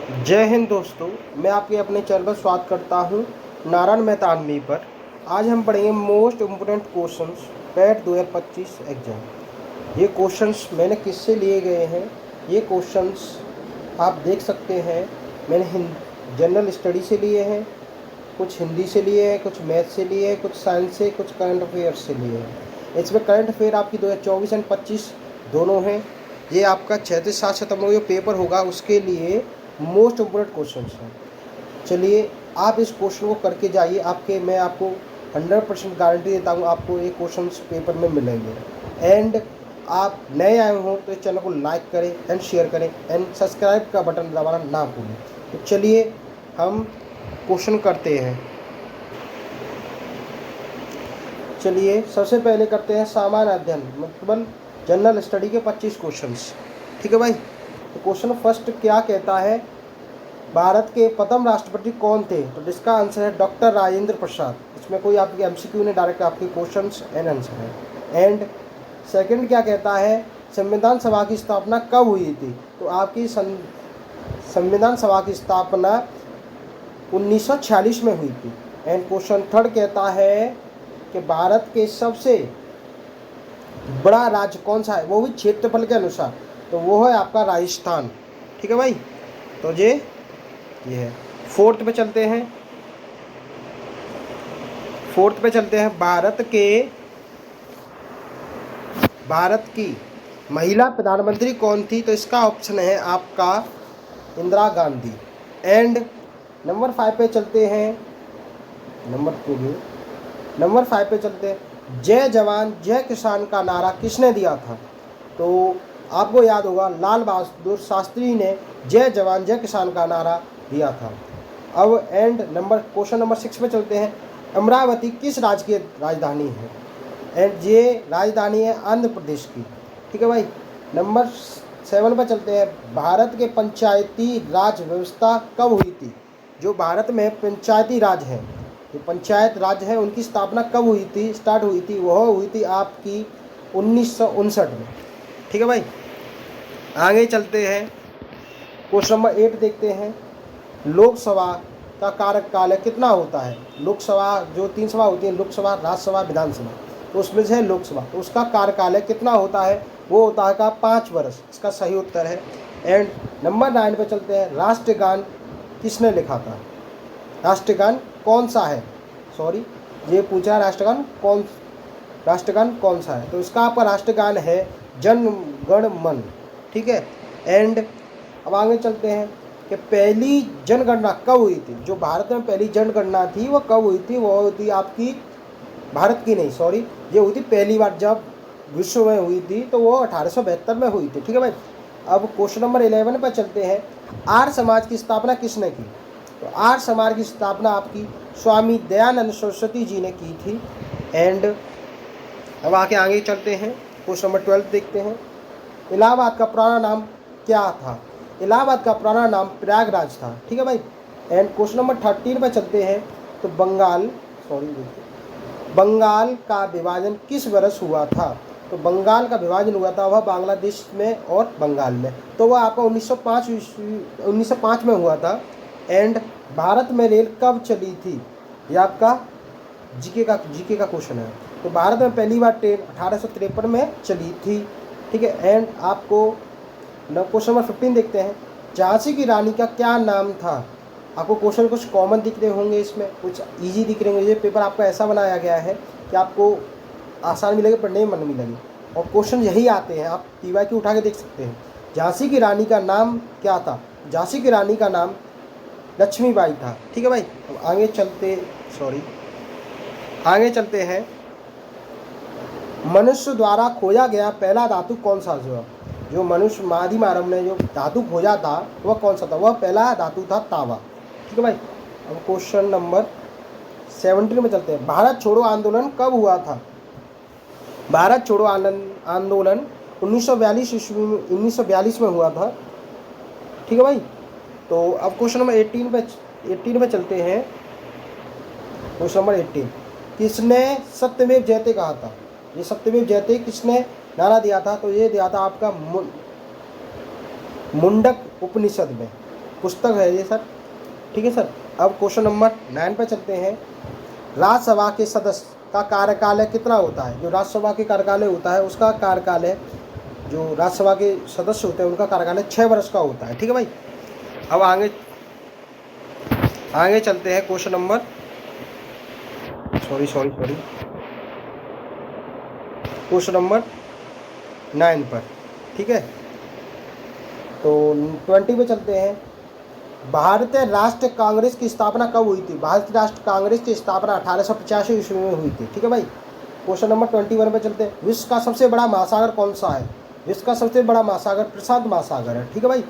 जय हिंद दोस्तों, मैं आपके अपने चैनल पर स्वागत करता हूं नारायण मेहतानवी पर। आज हम पढ़ेंगे most important questions PAT 2025 exam. ये क्वेश्चंस मैंने किससे लिए गए हैं, ये क्वेश्चंस आप देख सकते हैं। मैंने जनरल स्टडी से लिए हैं, कुछ हिंदी से लिए हैं, कुछ मैथ से लिए हैं, कुछ साइंस से, कुछ करंट अफेयर्स से लिए हैं। इसमें करंट अफेयर आपकी 2024 एंड 25 दोनों हैं। ये आपका 6 से 7 सितंबर को जो पेपर होगा उसके लिए मोस्ट इम्पोर्टेंट क्वेश्चन हैं। चलिए आप इस क्वेश्चन को करके जाइए, मैं आपको 100% गारंटी देता हूँ आपको ये क्वेश्चन पेपर में मिलेंगे। एंड आप नए आए हों तो इस चैनल को लाइक करें एंड शेयर करें एंड सब्सक्राइब का बटन दबाना ना भूलें। तो चलिए हम क्वेश्चन करते हैं। चलिए सबसे पहले करते हैं सामान्य अध्ययन मतलब जनरल स्टडी के 25 क्वेश्चंस। ठीक है भाई। तो क्वेश्चन फर्स्ट क्या कहता है, भारत के प्रथम राष्ट्रपति कौन थे? तो जिसका आंसर है डॉक्टर राजेंद्र प्रसाद। इसमें कोई आपकी एमसीक्यू नहीं, डायरेक्ट आपके क्वेश्चंस एंड आंसर है। एंड सेकंड क्या कहता है, संविधान सभा की स्थापना कब हुई थी? तो आपकी संविधान सभा की स्थापना 1946 में हुई थी। एंड क्वेश्चन थर्ड कहता है कि भारत के सबसे बड़ा राज्य कौन सा है, वो भी क्षेत्रफल के अनुसार, तो वो है आपका राजस्थान। ठीक है भाई। तो ये है। फोर्थ पे चलते हैं। भारत की महिला प्रधानमंत्री कौन थी? तो इसका ऑप्शन है आपका इंदिरा गांधी। एंड नंबर 5 पे चलते हैं। नंबर 5 पे चलते हैं। जय जवान जय किसान का नारा किसने दिया था? तो आपको याद होगा लाल बहादुर शास्त्री ने जय जवान जय किसान का नारा दिया था। अब क्वेश्चन नंबर 6 पे चलते हैं। अमरावती किस राज्य की राजधानी है? एंड ये राजधानी है आंध्र प्रदेश की। ठीक है भाई। नंबर 7 पे चलते हैं। भारत के पंचायती राज व्यवस्था कब हुई थी? जो भारत में पंचायती राज है, जो पंचायत राज है, उनकी स्थापना कब हुई थी, स्टार्ट हुई थी? वह हुई थी आपकी 1959 में। ठीक है भाई। आगे चलते हैं। क्वेश्चन नंबर 8 देखते हैं। लोकसभा का कार्यकाल कितना होता है? लोकसभा जो 3 सभा होती है, लोकसभा, राज्यसभा, विधानसभा, तो उसमें से है लोकसभा, तो उसका कार्यकाल कितना होता है? वो होता है का 5 वर्ष। इसका सही उत्तर है। एंड नंबर 9 पे चलते हैं। राष्ट्रगान किसने लिखा था? राष्ट्रगान कौन सा है? सॉरी, ये पूछा राष्ट्रगान कौन सा है? तो इसका आपका राष्ट्रगान है जन गण मन। ठीक है। एंड अब आगे चलते हैं कि पहली जनगणना कब हुई थी? जो भारत में पहली जनगणना थी वो कब हुई थी? वो हुई थी आपकी भारत की नहीं, सॉरी, ये हुई थी पहली बार जब विश्व में हुई थी, तो वो 1872 में हुई थी। ठीक है भाई। अब क्वेश्चन नंबर 11 पर चलते हैं। आर्य समाज की स्थापना किसने की? तो आर्य समाज की स्थापना आपकी स्वामी दयानंद सरस्वती जी ने की थी। एंड अब आगे चलते हैं। क्वेश्चन नंबर 12 देखते हैं। इलाहाबाद का पुराना नाम क्या था? इलाहाबाद का पुराना नाम प्रयागराज था। ठीक है भाई। एंड क्वेश्चन नंबर 13 पर चलते हैं। तो बंगाल का विभाजन किस वर्ष हुआ था? तो बंगाल का विभाजन हुआ था वह बांग्लादेश में और बंगाल में, तो वह आपका 1905 में हुआ था। एंड भारत में रेल कब चली थी? यह आपका जीके का क्वेश्चन है। तो भारत में पहली बार ट्रेन 1853 में चली थी। ठीक है। एंड आपको क्वेश्चन नंबर 15 देखते हैं। झांसी की रानी का क्या नाम था? आपको क्वेश्चन कुछ कॉमन दिख रहे होंगे, इसमें कुछ इजी दिख रहे होंगे। ये पेपर आपका ऐसा बनाया गया है कि आपको आसान भी लगे, पढ़ने में मन भी लगे, और क्वेश्चन यही आते हैं। आप PYQ उठा के देख सकते हैं। झांसी की रानी का नाम क्या था? झांसी की रानी का नाम लक्ष्मीबाई था। ठीक है भाई। अब आगे चलते हैं। मनुष्य द्वारा खोजा गया पहला धातु कौन सा? जो मनुष्य आदि मानव ने जो धातु खोजा था वह कौन सा था? वह पहला धातु था तांबा। ठीक है भाई। अब क्वेश्चन नंबर 17 में चलते हैं। भारत छोड़ो आंदोलन कब हुआ था? भारत छोड़ो आंदोलन 1942 में हुआ था। ठीक है भाई। तो अब क्वेश्चन नंबर 18 पे चलते हैं। क्वेश्चन नंबर 18, किसने सत्यमेव जयते कहा था? ये सत्यमेव जयते किसने नारा दिया था? तो ये दिया था आपका मुंडक उपनिषद में। पुस्तक है ये सर, ठीक है सर। अब क्वेश्चन नंबर 9 पे चलते हैं। राज्यसभा के सदस्य का कार्यकाल कितना होता है? जो राज्यसभा के कार्यकाल होता है उसका कार्यकाल, जो राज्यसभा के सदस्य होते हैं उनका कार्यकाल 6 वर्ष का होता है, ठीक है भाई। अब आगे चलते हैं क्वेश्चन नंबर क्वेश्चन नंबर 9 पर, ठीक है। तो 20 पे चलते हैं। भारतीय राष्ट्रीय कांग्रेस की स्थापना कब हुई थी? भारतीय राष्ट्रीय कांग्रेस की स्थापना 1885 ईस्वी में हुई थी, ठीक है भाई। क्वेश्चन नंबर 21 पे चलते हैं। विश्व का सबसे बड़ा महासागर कौन सा है? विश्व का सबसे बड़ा महासागर प्रशांत महासागर है, ठीक है भाई।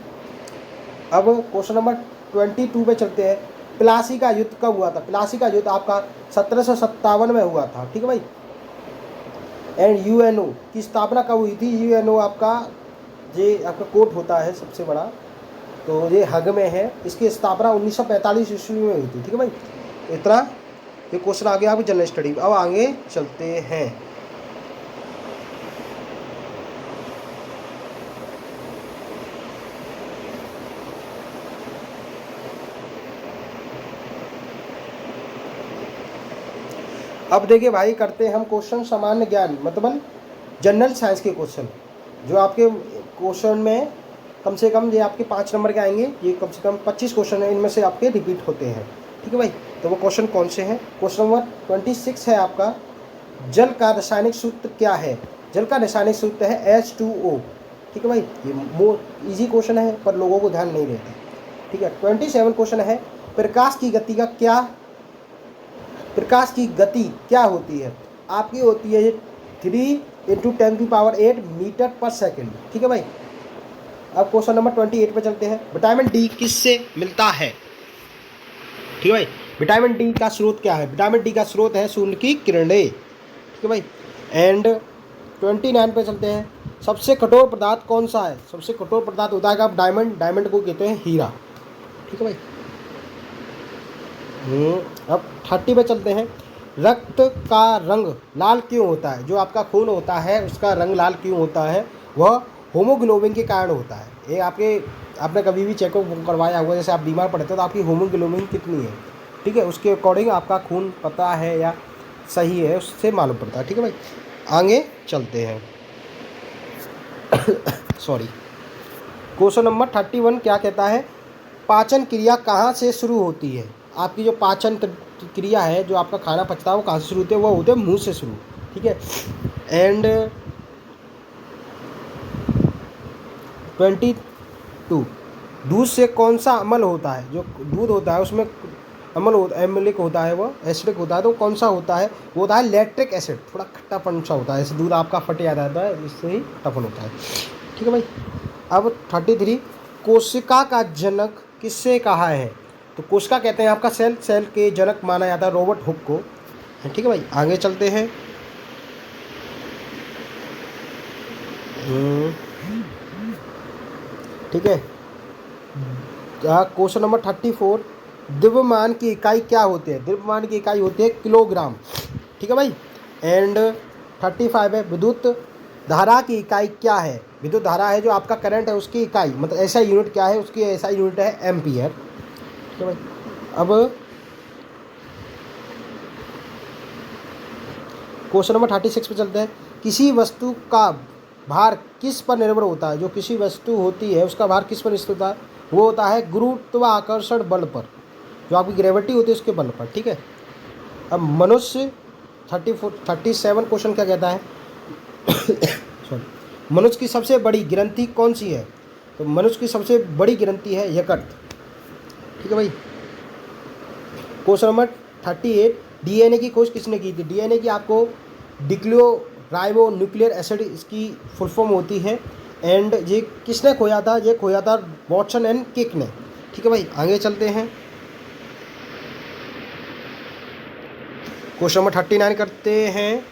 अब क्वेश्चन नंबर 22 पे चलते हैं। प्लासी का युद्ध कब हुआ था? प्लासी का युद्ध आपका 1757 में हुआ था, ठीक है भाई। एंड यूएनओ की स्थापना कब हुई थी? यूएनओ आपका कोर्ट होता है सबसे बड़ा, तो ये हग में है। इसकी स्थापना 1945 ईस्वी में हुई थी, ठीक है भाई। इतना ये क्वेश्चन आ गया आपकी जनरल स्टडी। अब आगे चलते हैं। अब देखिए भाई, करते हैं हम क्वेश्चन सामान्य ज्ञान, मतलब जनरल साइंस के क्वेश्चन, जो आपके क्वेश्चन में कम से कम ये आपके 5 नंबर के आएंगे। ये कम से कम 25 क्वेश्चन है, इनमें से आपके रिपीट होते हैं, ठीक है भाई। तो वो क्वेश्चन कौन से हैं? क्वेश्चन नंबर 26 है आपका, जल का रासायनिक सूत्र क्या है? जल का रासायनिक सूत्र है H2O, ठीक है भाई। ये मोस्ट ईजी क्वेश्चन है पर लोगों को ध्यान नहीं रहता, ठीक है। 27 क्वेश्चन है, प्रकाश की गति क्या होती है? आपकी होती है 3 × 10⁸ मीटर पर सेकेंड, ठीक है भाई। अब क्वेश्चन नंबर 28 पे चलते हैं। विटामिन डी किससे मिलता है? ठीक है भाई। विटामिन डी का स्रोत क्या है? विटामिन डी का स्रोत है सूर्य की किरणें, ठीक है भाई। एंड 29 पे चलते हैं। सबसे कठोर पदार्थ कौन सा है? सबसे कठोर पदार्थ होता है आप डायमंड को कहते हैं हीरा, ठीक है भाई। अब 30 पे चलते हैं। रक्त का रंग लाल क्यों होता है? जो आपका खून होता है उसका रंग लाल क्यों होता है? वह होमोग्लोबिन के कारण होता है। ये आपने कभी भी चेकअप करवाया होगा, जैसे आप बीमार पड़ते हो तो आपकी होमोग्लोबिन कितनी है, ठीक है, उसके अकॉर्डिंग आपका खून पता है या सही है उससे मालूम पड़ता है, ठीक है भाई। आगे चलते हैं। सॉरी, क्वेश्चन नंबर 31 क्या कहता है? पाचन क्रिया कहाँ से शुरू होती है? आपकी जो पाचन क्रिया है, जो आपका खाना पचता है वो कहाँ से शुरू होती है? वो होते हैं मुंह से शुरू, ठीक है। एंड 22, दूध से कौन सा अम्ल होता है? जो दूध होता है उसमें एमिलिक होता है, वो एसिडिक होता है, तो कौन सा होता है? वो होता है लैक्टिक एसिड। थोड़ा खट्टापन सा होता है, जैसे दूध आपका फट जाता है इससे ही खट्टापन होता है, ठीक है भाई। अब 33, कोशिका का जनक किससे कहा है? तो कोशिका कहते हैं आपका सेल के जनक माना जाता है रॉबर्ट हुक को, ठीक है भाई। आगे चलते हैं। ठीक है, क्वेश्चन नंबर 34, द्रव्यमान की इकाई क्या होती है? द्रव्यमान की इकाई होती है किलोग्राम, ठीक है भाई। एंड 35 है, विद्युत धारा की इकाई क्या है? विद्युत धारा है जो आपका करंट है उसकी इकाई, मतलब ऐसा यूनिट क्या है? उसकी ऐसा यूनिट है एम्पियर, ठीक है भाई। अब क्वेश्चन नंबर 36 पे चलते हैं। किसी वस्तु का भार किस पर निर्भर होता है? जो किसी वस्तु होती है उसका भार किस पर निर्भर होता है? वो होता है गुरुत्वाकर्षण बल पर, जो आपकी ग्रेविटी होती है उसके बल पर, ठीक है। अब मनुष्य 37 क्वेश्चन क्या कहता है? सॉरी, मनुष्य की सबसे बड़ी ग्रंथि कौन सी है? तो मनुष्य की सबसे बड़ी ग्रंथि है यकृत, ठीक है भाई। क्वेश्चन नंबर 38, डीएनए की खोज किसने की थी? डीएनए की आपको डिक्लोराइबो न्यूक्लियर एसिड इसकी फुल फॉर्म होती है। एंड ये किसने खोया था? ये खोया था वॉटसन एंड किक ने, ठीक है भाई। आगे चलते हैं। क्वेश्चन नंबर 39 करते हैं।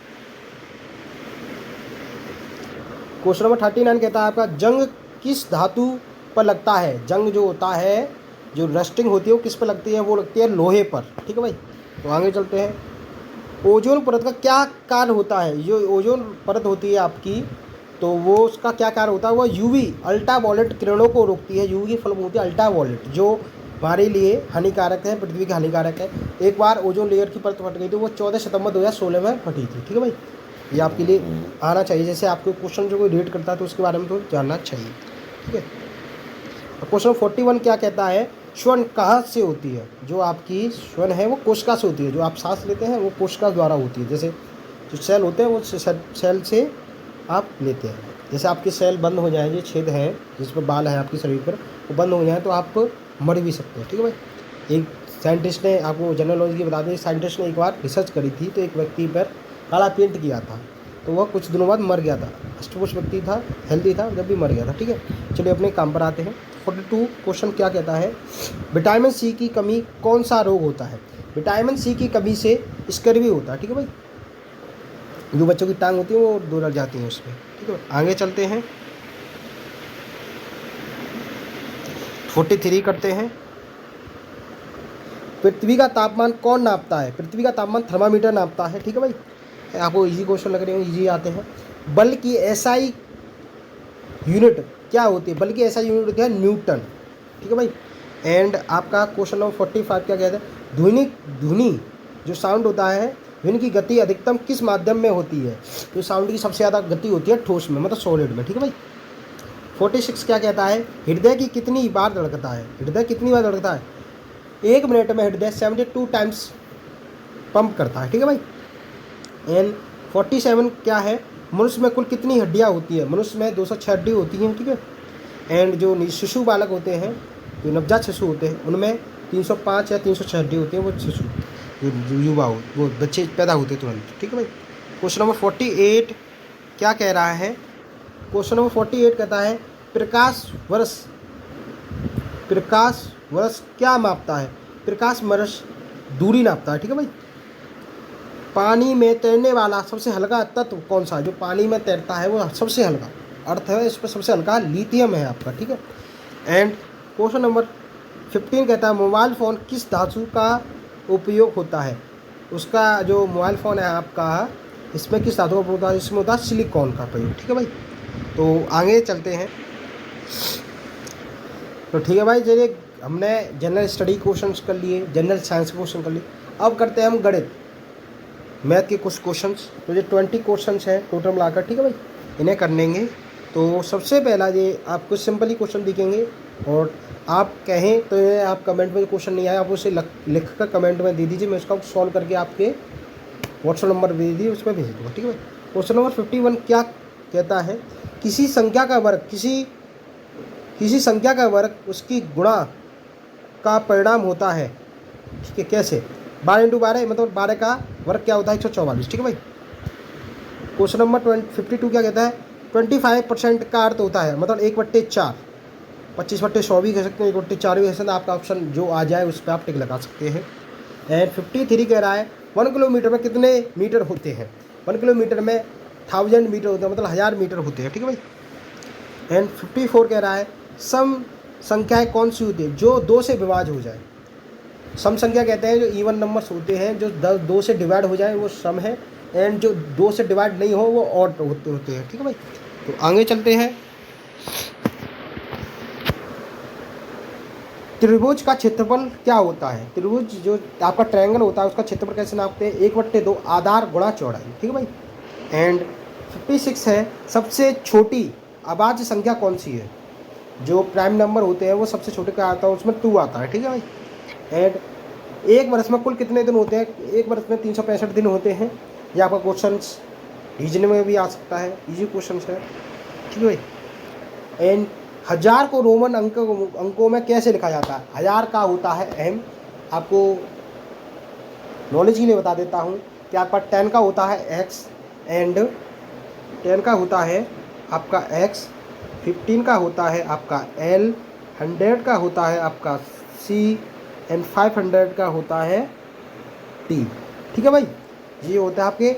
क्वेश्चन नंबर 39 कहता है आपका, जंग किस धातु पर लगता है? जंग जो होता है, जो रस्टिंग होती है वो किस पर लगती है? वो लगती है लोहे पर, ठीक है भाई। तो आगे चलते हैं। ओजोन परत का क्या कार्य होता है? जो ओजोन परत होती है आपकी, तो वो उसका क्या कार्य होता है, वो यूवी अल्ट्रा वॉलेट किरणों को रोकती है। यूवी की फल होती है अल्ट्रा वॉलेट, जो हमारे लिए हानिकारक है, पृथ्वी के हानिकारक है। एक बार ओजोन लेयर की परत फट गई थी, वो 14 सितंबर 2016 में फटी थी। ठीक है भाई, ये आपके लिए आना चाहिए। जैसे आपको क्वेश्चन जो कोई रेट करता है तो उसके बारे में तो जानना चाहिए। ठीक है, क्वेश्चन 41 क्या कहता है, श्वसन कहाँ से होती है? जो आपकी श्वसन है वो कोशिका से होती है। जो आप सांस लेते हैं वो कोशिका द्वारा होती है। जैसे जो सेल होते हैं वो सेल से आप लेते हैं। जैसे आपके सेल बंद हो जाए, ये छेद है जिस पर बाल है आपके शरीर पर, वो बंद हो जाए तो आप मर भी सकते हैं। ठीक है भाई, एक साइंटिस्ट ने, आपको जनरल नॉलेज की बता दें, साइंटिस्ट ने एक बार रिसर्च करी थी, तो एक व्यक्ति पर काला पेंट किया था, तो वह कुछ दिनों बाद मर गया था। अष्टपुष्ट व्यक्ति था, हेल्दी था, जब भी मर गया था। ठीक है, चलिए अपने काम पर आते हैं। 42 क्वेश्चन क्या कहता है, विटामिन सी की कमी कौन सा रोग होता है? विटामिन सी की कमी से स्कर्वी होता है। ठीक है भाई, जो बच्चों की टांग होती है वो दो लग जाती है उसमें। ठीक है, आगे चलते हैं, 43 करते हैं। पृथ्वी का तापमान कौन नापता है? पृथ्वी का तापमान थर्मामीटर नापता है। ठीक है भाई, आपको इजी क्वेश्चन लग रहे हैं, इजी आते हैं। बल की एसआई यूनिट क्या होती है? बल की एसआई यूनिट होती है न्यूटन। ठीक है भाई, एंड आपका क्वेश्चन नंबर 45 क्या कहता है, ध्वनि जो साउंड होता है, ध्वनि की गति अधिकतम किस माध्यम में होती है? जो साउंड की सबसे ज़्यादा गति होती है ठोस में, मतलब सॉलिड में। ठीक है भाई, 46 क्या कहता है, हृदय की कितनी बार धड़कता है? हृदय कितनी बार धड़कता है? 1 मिनट में हृदय 72 टाइम्स पंप करता है। ठीक है भाई, एंड 47 क्या है, मनुष्य में कुल कितनी हड्डियाँ होती है? मनुष्य में 206 हड्डी होती हैं। ठीक है, एंड जो शिशु बालक होते हैं, जो नवजात शिशु होते हैं, उनमें 305 या 306 हड्डी होती है। वो शिशु, जो युवा हो, वो बच्चे पैदा होते तुरंत। ठीक है भाई, क्वेश्चन नंबर 48 क्या कह रहा है? क्वेश्चन नंबर 48 कहता है, प्रकाश वर्ष क्या मापता है? प्रकाश वर्ष दूरी नापता है। ठीक है भाई, पानी में तैरने वाला सबसे हल्का तत्व कौन सा है? जो पानी में तैरता है वो सबसे हल्का, अर्थ है इस पर सबसे हल्का लिथियम है आपका। ठीक है, एंड क्वेश्चन नंबर 15 कहता है, मोबाइल फ़ोन किस धातु का उपयोग होता है? उसका जो मोबाइल फ़ोन है आपका, इसमें किस धातु का उपयोग होता है? इसमें होता है सिलिकॉन का प्रयोग। ठीक है भाई, तो आगे चलते हैं। तो ठीक है भाई, चलिए हमने जनरल स्टडी क्वेश्चंस कर लिए, जनरल साइंस क्वेश्चन कर लिए। अब करते हैं हम गणित, मैथ के कुछ क्वेश्चंस। तो ये 20 क्वेश्चंस हैं टोटल मिलाकर। ठीक है भाई, इन्हें कर लेंगे। तो सबसे पहला ये आपको सिंपल ही क्वेश्चन दिखेंगे, और आप कहें तो ये आप कमेंट में क्वेश्चन नहीं आया, आप उसे लिख कर कमेंट में दे दीजिए, मैं उसका सॉल्व करके आपके व्हाट्सएप नंबर दे दीजिए, उसमें भेज दूँगा। ठीक है भाई, क्वेश्चन नंबर 51 क्या कहता है, किसी संख्या का वर्ग किसी संख्या का वर्ग उसकी गुणा का परिणाम होता है। ठीक है, कैसे? 12 × 12 मतलब 12 का वर्ग क्या होता है? 144। ठीक है भाई, क्वेश्चन नंबर 52 क्या कहता है, 25% का अर्थ होता है, मतलब 1/4, 25/100 भी कह सकते हैं, 1/4 भी कह सकते हैं। आपका ऑप्शन जो आ जाए उस पर आप टिक लगा सकते हैं। एंड 53 कह रहा है, 1 किलोमीटर में कितने मीटर होते हैं? 1 किलोमीटर में 1000 मीटर होते हैं, मतलब 1000 मीटर होते हैं। ठीक है भाई, एंड 54 कह रहा है, सम संख्याएँ कौन सी होती है जो 2 से विभाज्य हो जाए? सम संख्या कहते हैं जो इवन नंबर्स होते हैं, जो 2 से डिवाइड हो जाए वो सम है, एंड जो 2 से डिवाइड नहीं हो वो ऑड होते हैं। ठीक है भाई, तो आगे चलते हैं। त्रिभुज का क्षेत्रफल क्या होता है? त्रिभुज जो आपका ट्रायंगल होता है उसका क्षेत्रफल कैसे नापते हैं? 1/2 आधार गुणा चौड़ाई। ठीक है भाई, एंड 56 है, सबसे छोटी अभाज्य संख्या कौन सी है? जो प्राइम नंबर होते हैं वो सबसे छोटे का आता है, उसमें 2 आता है। ठीक है भाई, एंड एक वर्ष में कुल कितने दिन होते हैं? एक वर्ष में 365 दिन होते हैं। ये आपका क्वेश्चन रीजनिंग में भी आ सकता है, इजी क्वेश्चन है। ठीक है भाई, एंड 1000 को रोमन अंकों में कैसे लिखा जाता है? 1000 का होता है अहम, आपको नॉलेज के लिए बता देता हूँ कि आपका 10 का होता है x, एंड 10 का होता है आपका x, 15 का होता है आपका L, 100 का होता है आपका C, एंड 500 का होता है T। ठीक है भाई, ये होता है आपके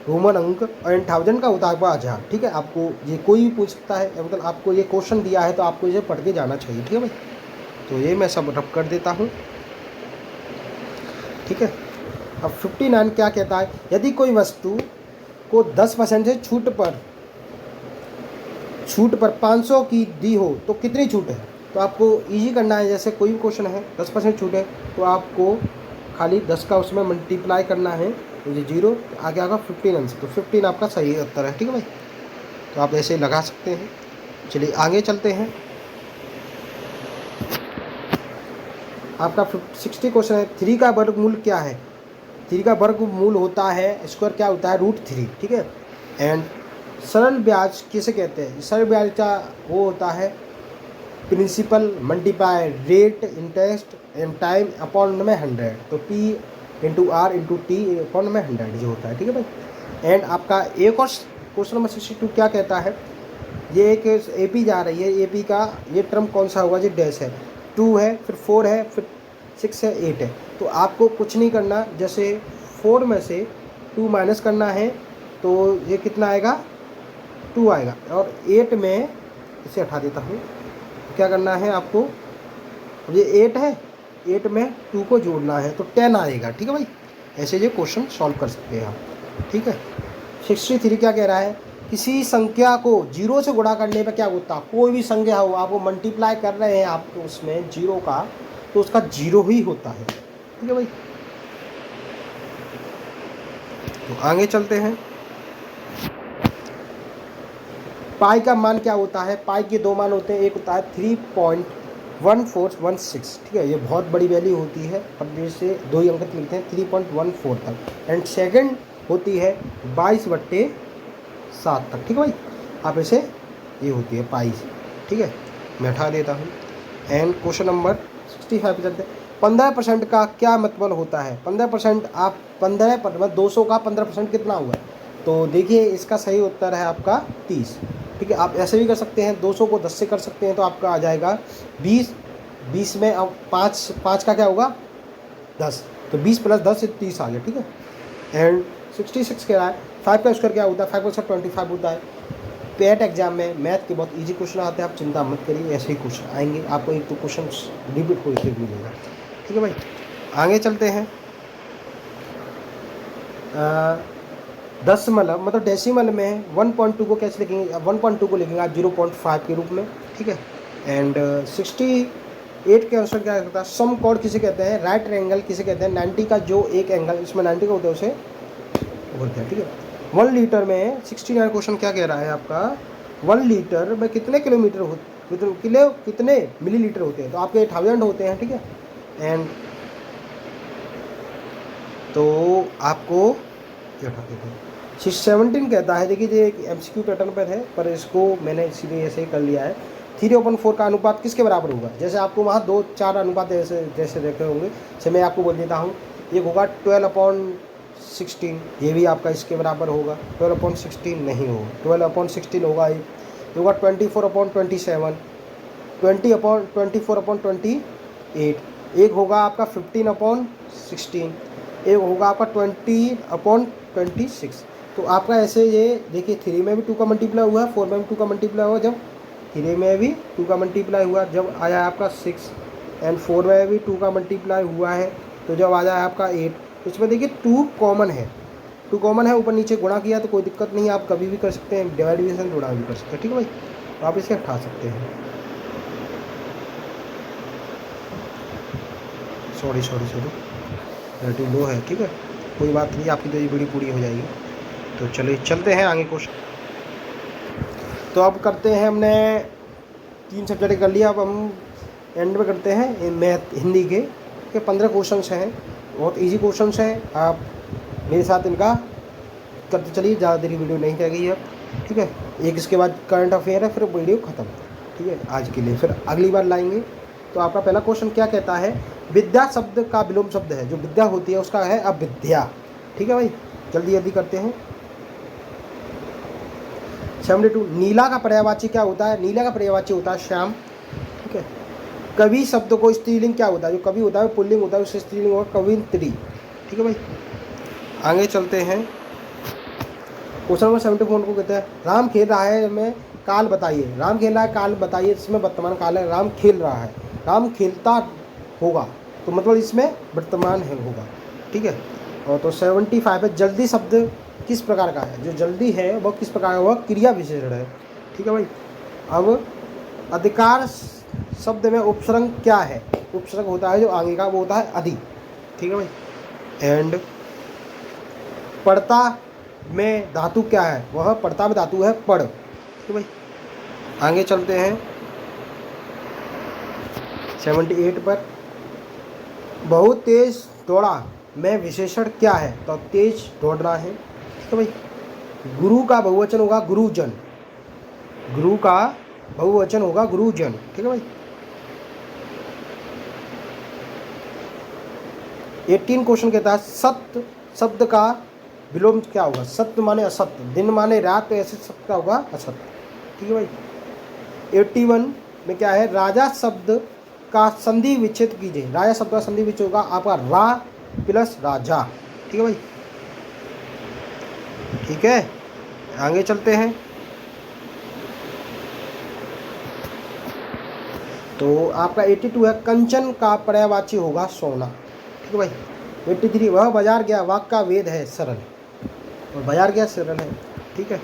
रोमन अंक, एंड 1000 का होता है आपका 1000। ठीक है, आपको ये कोई भी पूछ सकता है, मतलब आपको ये क्वेश्चन दिया है तो आपको इसे पढ़ के जाना चाहिए। ठीक है भाई, तो ये मैं सब रब कर देता हूँ। ठीक है, अब 59 क्या कहता है, यदि कोई वस्तु को 10% से छूट पर छूट पर 500 की दी हो तो कितनी छूट है। तो आपको इजी करना है, जैसे कोई भी क्वेश्चन है 10% छूट है तो आपको खाली 10 का उसमें मल्टीप्लाई करना है, तो ये 0 आगे आगा 15 आंसर, तो 15 आपका सही उत्तर है। ठीक है भाई, तो आप ऐसे लगा सकते हैं। चलिए आगे चलते हैं। आपका 60 क्वेश्चन है, 3 का वर्गमूल क्या है। 3 का वर्गमूल होता है, स्क्वायर क्या होता है, √3। ठीक है। एंड सरल ब्याज किसे कहते हैं। सरल ब्याज का वो होता है principal multiply rate interest and time upon में 100, तो P into R into T upon में 100 जो होता है। ठीक है भाई। एंड आपका एक और क्वेश्चन नंबर 62 क्या कहता है, ये एक AP जा रही है, AP का ये टर्म कौन सा होगा, जो डैश है, 2 है, फिर 4 है, फिर 6 है, 8 है। तो आपको कुछ नहीं करना, जैसे 4 में से 2 माइनस करना है तो ये कितना आएगा, 2 आएगा। और 8 में इसे हटा देता हूँ, क्या करना है आपको, ये 8 है, 8 में 2 को जोड़ना है तो 10 आएगा। ठीक है भाई, ऐसे ये क्वेश्चन सॉल्व कर सकते हैं आप। ठीक है। 63 क्या कह रहा है, किसी संख्या को 0 से गुणा करने पर क्या होता है। कोई भी संख्या हो, आपको मल्टीप्लाई कर रहे हैं आपको उसमें 0 का, तो उसका 0 ही होता है। ठीक है भाई, तो आगे चलते हैं। पाई का मान क्या होता है। पाई के 2 मान होते हैं, एक होता है 3.1416। ठीक है, ये बहुत बड़ी वैल्यू होती है, पर जैसे 2 ही अंक लिखते हैं 3.14 तक। एंड सेकंड होती है 22/7 तक। ठीक है भाई, आप ऐसे ये होती है पाई। ठीक है, मैं हटा देता हूँ। एंड क्वेश्चन नंबर 65 पे चलते हैं। 15% का क्या मतलब होता है। 15%, आप 15 200 का 15% कितना हुआ, तो देखिए इसका सही उत्तर है आपका 30। ठीक है, आप ऐसे भी कर सकते हैं, 200 को 10 से कर सकते हैं तो आपका आ जाएगा 20। 20 में अब 5 का क्या होगा, 10, तो 20 + 10 से 30 आ गया। ठीक है। एंड 66 कह रहा है 5 का स्क्वायर क्या होता है। 5 का स्क्वायर 25 होता है। पेट एग्जाम में मैथ के बहुत इजी क्वेश्चन आते हैं, आप चिंता मत करिए, ऐसे ही क्वेश्चन आएंगे आपको, एक तो क्वेश्चन रिपीट को इसलिए मिलेगा। ठीक है भाई, आगे चलते हैं। दशमलव मतलब डेसिमल में 1.2 को कैसे लिखेंगे, 1.2 को लिखेंगे आप 0.5 के रूप में। ठीक है। एंड 68 के आंसर क्या करता है, सम कॉर्ड किसे कहते हैं, राइट एंगल किसे कहते हैं। 90 का जो एक एंगल इसमें 90 का होता है उसे बोलते हैं। ठीक है। 1 लीटर में 69 क्वेश्चन क्या कह रहा है आपका, 1 लीटर में कितने किलोमीटर कितने मिलीलीटर होते हैं, तो आपके 1000 होते हैं। ठीक है। एंड तो आपको क्या उठाते हैं 17 कहता है, देखिए ये एक MCQ पैटर्न पर है, पर इसको मैंने इसीलिए ऐसे ही कर लिया है। 3/4 का अनुपात किसके बराबर होगा। जैसे आपको वहाँ 2-4 अनुपात जैसे देखे होंगे, जैसे मैं आपको बोल देता हूँ, एक होगा 12/16, ये भी आपका इसके बराबर होगा। 12/16 नहीं होगा, 12/16 होगा। एक होगा 24/27, 20/24/28, एक होगा आपका 15/16, एक होगा आपका 20/26। तो आपका ऐसे ये देखिए 3 में भी 2 का मल्टीप्लाई हुआ है, 4 में भी 2 का मल्टीप्लाई हुआ, जब 3 में भी 2 का मल्टीप्लाई हुआ जब आया आपका 6, एंड 4 में भी 2 का मल्टीप्लाई हुआ है तो जब आ जाए आपका 8। इसमें देखिए 2 कॉमन है, 2 कॉमन है, ऊपर नीचे गुणा किया तो कोई दिक्कत नहीं है, आप कभी भी कर सकते हैं, डिवाइडेशन गुणा भी कर सकते हैं। ठीक है भाई, तो आप इसे हटा सकते हैं। सॉरी रेटिंग लो है। ठीक है, कोई बात नहीं, आपकी तो ये वीडियो पूरी हो जाएगी। तो चलिए चलते हैं आगे क्वेश्चन। तो अब करते हैं, हमने 3 सब्जेक्ट कर लिया, अब हम एंड में करते हैं मैथ हिंदी के 15 क्वेश्चन हैं, बहुत इजी क्वेश्चन हैं। आप मेरे साथ इनका करते चलिए, ज़्यादा देरी वीडियो नहीं रह गई है। ठीक है, एक इसके बाद करंट अफेयर है, फिर वीडियो ख़त्म। ठीक है, आज के लिए फिर अगली बार लाएंगे। तो आपका पहला क्वेश्चन क्या कहता है, विद्या शब्द का विलोम शब्द है, जो विद्या होती है उसका है अविद्या। ठीक है भाई, जल्दी करते हैं। 72 नीला का पर्यायवाची क्या होता है। नीला का पर्यायवाची होता है श्याम। ठीक है। कवि शब्द को स्त्रीलिंग क्या होता है, जो कवि होता है पुल्लिंग होता है, उससे स्त्रीलिंग होगा कवित्री। ठीक है भाई, आगे चलते हैं। क्वेश्चन नंबर 74 को कहते हैं, राम खेल रहा है में काल बताइए। राम खेल रहा है, काल बताइए, इसमें वर्तमान काल है, राम खेल रहा है, राम खेलता होगा, तो मतलब इसमें वर्तमान है होगा। ठीक है। और तो 75 है, जल्दी शब्द किस प्रकार का है। जो जल्दी है वह किस प्रकार का, वह क्रिया विशेषण है। ठीक है भाई, अब अधिकार शब्द में उपसर्ग क्या है? उपसर्ग होता है जो आगे का, वो होता है अधि। ठीक है भाई। एंड पड़ता में धातु क्या है? वह पड़ता में धातु है पड़। ठीक है भाई। आगे चलते हैं 78 पर। बहुत तेज दौड़ा में विशेषण क्या है? तो तेज दौड़ना है। ठीक है भाई। गुरु का बहुवचन होगा गुरुजन। गुरु का बहुवचन होगा गुरुजन। ठीक है भाई। 18 क्वेश्चन कहता है सत्य शब्द का विलोम क्या होगा? सत्य माने असत्य, दिन माने रात, तो ऐसे शब्द का होगा असत्य। ठीक है भाई। 81 में क्या है? राजा शब्द का संधि विच्छेद कीजिए। राजा शब्द का संधि विच्छेद होगा आपका रा प्लस राजा। ठीक है भाई। ठीक है, आगे चलते हैं। तो आपका 82 है कंचन का पर्यायवाची होगा सोना। ठीक है भाई। 83 वह बाजार गया, वाक्य का वेद है सरल, और बाजार गया सरल है। ठीक है।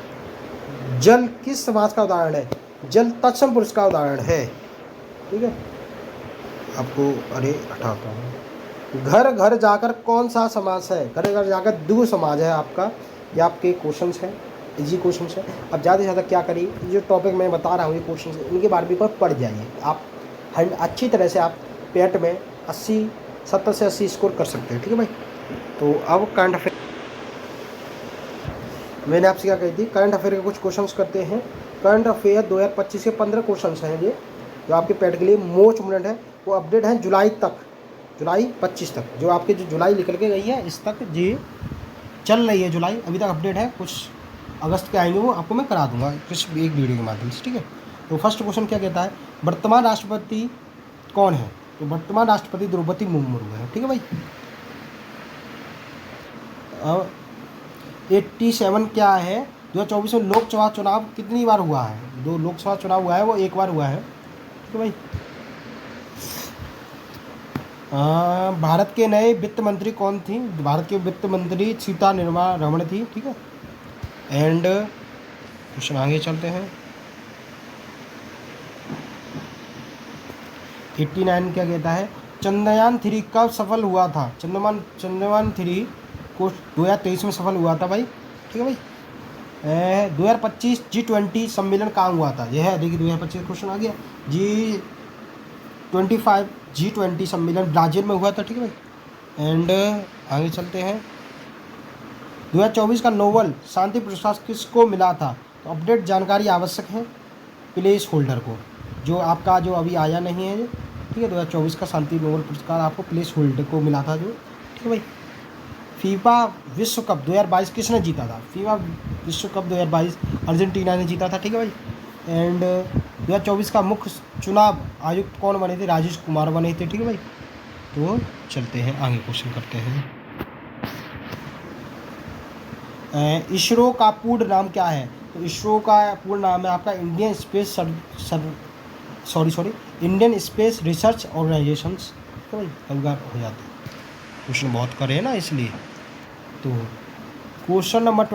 जल किस समास का उदाहरण है? जल तत्सम पुरुष का उदाहरण है। ठीक है। आपको अरे हटाता हूँ। घर घर जाकर कौन सा समास है? घर घर जाकर द्विगु समाज है आपका। ये आपके क्वेश्चंस हैं, इजी क्वेश्चंस है। अब ज़्यादा से ज़्यादा क्या करिए, जो टॉपिक मैं बता रहा हूँ ये क्वेश्चन, इनके बारे में पढ़ जाइए आप। अच्छी तरह से आप पेट में 70 से 80 स्कोर कर सकते हैं। ठीक है भाई। तो अब करंट अफेयर, मैंने आपसे क्या कही थी, करंट अफेयर के कुछ क्वेश्चंस करते हैं। करंट अफेयर 2025 के 15 क्वेश्चंस हैं ये, जो आपके पेट के लिए मोस्ट इम्पोर्टेंट है। वो अपडेट है जुलाई तक, जुलाई 25 तक। जो आपके जो जुलाई निकल के गई है इस तक जी चल रही है जुलाई, अभी तक अपडेट है। कुछ अगस्त के आएंगे, वो आपको मैं करा दूंगा कुछ एक वीडियो के माध्यम से। ठीक है। तो फर्स्ट क्वेश्चन क्या कहता है? वर्तमान राष्ट्रपति कौन है? तो वर्तमान राष्ट्रपति द्रौपदी मुर्मू है। ठीक है भाई। अब 87 क्या है? 2024 में लोकसभा चुनाव कितनी बार हुआ है? 2 लोकसभा चुनाव हुआ है, वो 1 बार हुआ है। ठीक है भाई। भारत के नए वित्त मंत्री कौन थी? भारत के वित्त मंत्री सीता रमण थी। ठीक है। एंड क्वेश्चन आगे चलते हैं। 89 क्या कहता है? चंद्रयान 3 कब सफल हुआ था? चंद्रयान 3 को 2023 में सफल हुआ था भाई। ठीक है भाई। 2025 G20 सम्मेलन कहाँ हुआ था? यह है, देखिए 2025 क्वेश्चन आ गया। G20 सम्मेलन ब्राज़ील में हुआ था। ठीक है भाई। एंड आगे चलते हैं। 2024 का नोबेल शांति पुरस्कार किसको मिला था? तो अपडेट जानकारी आवश्यक है प्लेस होल्डर को, जो आपका जो अभी आया नहीं है। ठीक है। 2024 का शांति नोबेल पुरस्कार आपको प्लेस होल्डर को मिला था जो। ठीक है भाई। फीफा विश्व कप 2022 किसने जीता था? फीफा विश्व कप 2022 अर्जेंटीना ने जीता था। ठीक है भाई। एंड 2024 का मुख्य चुनाव आयुक्त कौन बने थे? राजेश कुमार बने थे। ठीक है भाई। तो चलते हैं आगे, क्वेश्चन करते हैं। इसरो का पूर्ण नाम क्या है? तो इसरो का पूर्ण नाम है आपका इंडियन स्पेस रिसर्च ऑर्गेनाइजेशन। तो भाई कई बार हो जाता है, क्वेश्चन बहुत करे हैं ना इसलिए। तो क्वेश्चन नंबर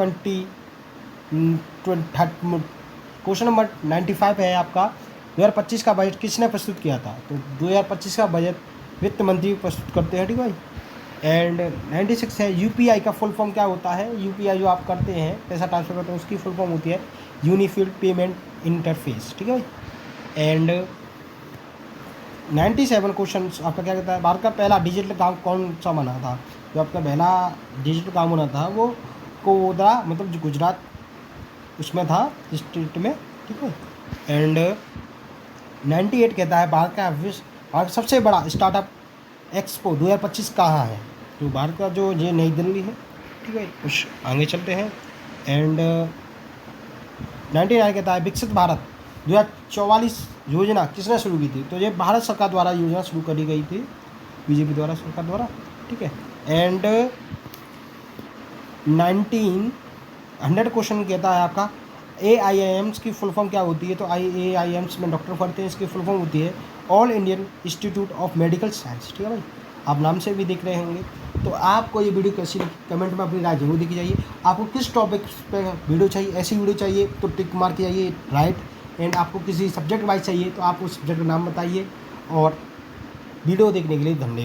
95 है आपका। 2025 का बजट किसने प्रस्तुत किया था? तो 2025 का बजट वित्त मंत्री प्रस्तुत करते हैं। ठीक है भाई। एंड 96 है यूपीआई का फुल फॉर्म क्या होता है? यूपीआई जो आप करते हैं, पैसा ट्रांसफर करते हैं, उसकी फुल फॉर्म होती है यूनिफाइड पेमेंट इंटरफेस। ठीक है भाई। एंड 97 क्वेश्चन आपका क्या कहता है? भारत का पहला डिजिटल गांव कौन सा बना था? जो आपका पहला डिजिटल गांव बना था वो कोदरा, मतलब जो गुजरात उसमें था, स्टेट में। ठीक है। एंड 98 कहता है भारत का सबसे बड़ा स्टार्टअप एक्सपो 2025 कहाँ है? तो भारत का जो ये नई दिल्ली है। ठीक है। कुछ आगे चलते हैं। एंड 99 कहता है विकसित भारत 2044 योजना किसने शुरू की थी? तो ये भारत सरकार द्वारा योजना शुरू करी गई थी, बीजेपी द्वारा, सरकार द्वारा। ठीक है। एंड 100 क्वेश्चन कहता है आपका AIIMs की फुल फॉर्म क्या होती है? तो AIIMs में डॉक्टर पढ़ते हैं, इसकी फुल फॉर्म होती है all Indian institute of medical science. ठीक है भाई। आप नाम से भी देख रहे होंगे। तो आपको ये वीडियो कैसी लगी कमेंट में अपनी राय जरूर दिखी जाइए। आपको किस टॉपिक पे वीडियो चाहिए, ऐसी वीडियो चाहिए तो टिक मार के जाइए राइट एंड आपको किसी सब्जेक्ट वाइज चाहिए तो आप उस सब्जेक्ट का नाम बताइए। और वीडियो देखने के लिए धन्यवाद।